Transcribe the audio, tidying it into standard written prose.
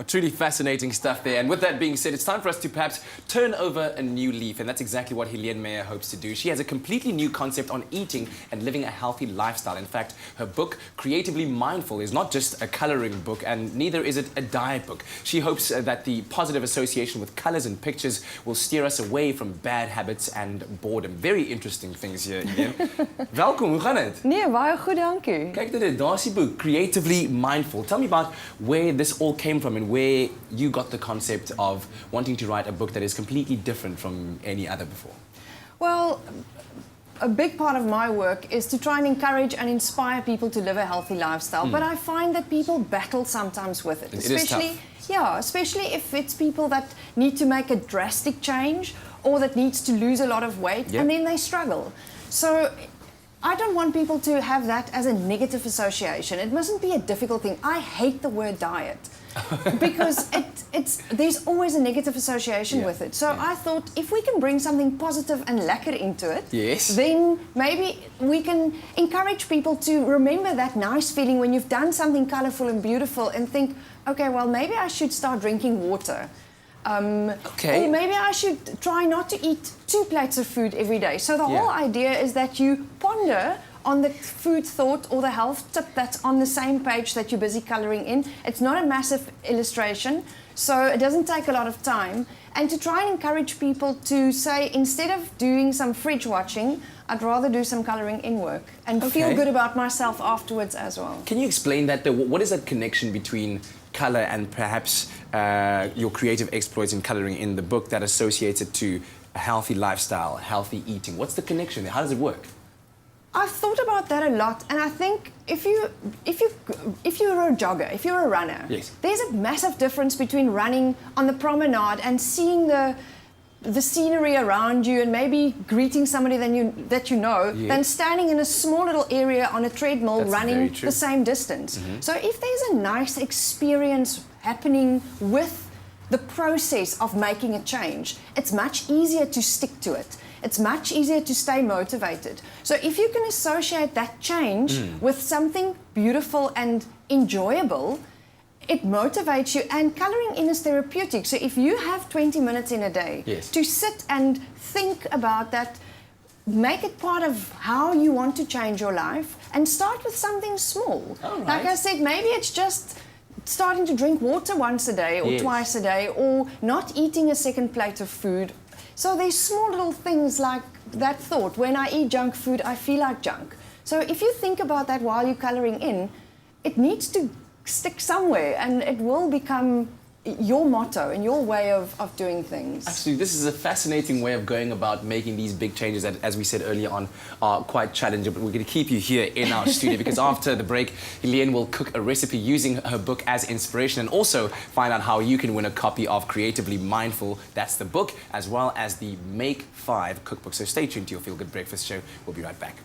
Truly fascinating stuff there. And with that being said, it's time for us to perhaps turn over a new leaf. And that's exactly what Heleen Meyer hopes to do. She has a completely new concept on eating and living a healthy lifestyle. In fact, her book, Creatively Mindful, is not just a coloring book, and neither is it a diet book. She hopes that the positive association with colors and pictures will steer us away from bad habits and boredom. Very interesting things here, Heleen. Welkom, hoe gaan het? Nee, baie goed, dankie. Kijk dit, daar is die boek, Creatively Mindful. Tell me about where this all came from and where you got the concept of wanting to write a book that is completely different from any other before. Well, a big part of my work is to try and encourage and inspire people to live a healthy lifestyle. But I find that people battle sometimes with it. It is tough. Yeah, especially if it's people that need to make a drastic change or that needs to lose a lot of weight, and then they struggle. So I don't want people to have that as a negative association. It mustn't be a difficult thing. I hate the word diet because there's always a negative association with it. So I thought if we can bring something positive and lekker into it, then maybe we can encourage people to remember that nice feeling when you've done something colorful and beautiful and think, okay, well, maybe I should start drinking water. Or maybe I should try not to eat 2 plates of food every day. So the whole idea is that you ponder on the food thought or the health tip that's on the same page that you're busy coloring in. It's not a massive illustration, so it doesn't take a lot of time. And to try and encourage people to say, instead of doing some fridge watching, I'd rather do some coloring in work and feel good about myself afterwards as well. Can you explain that? What is that connection between color and perhaps your creative exploits in coloring in the book that associates it to a healthy lifestyle, healthy eating? What's the connection there? How does it work? I've thought about that a lot, and I think if you're a jogger, if you're a runner, there's a massive difference between running on the promenade and seeing the scenery around you and maybe greeting somebody that you know than standing in a small little area on a treadmill running the same distance. So if there's a nice experience happening with the process of making a change, it's much easier to stick to it. It's much easier to stay motivated. So if you can associate that change with something beautiful and enjoyable, it motivates you, and coloring in is therapeutic. So if you have 20 minutes in a day to sit and think about that, make it part of how you want to change your life, and start with something small. Like I said, maybe it's just starting to drink water once a day or twice a day, or not eating a second plate of food. So there's small little things like that thought, when I eat junk food, I feel like junk. So if you think about that while you're coloring in, it needs to stick somewhere, and it will become your motto and your way of doing things. Absolutely. This is a fascinating way of going about making these big changes that, as we said earlier on, are quite challenging. But we're going to keep you here in our studio because after the break, Heleen will cook a recipe using her book as inspiration, and also find out how you can win a copy of Creatively Mindful. That's the book, as well as the Make 5 cookbook. So stay tuned to your Feel Good Breakfast show. We'll be right back.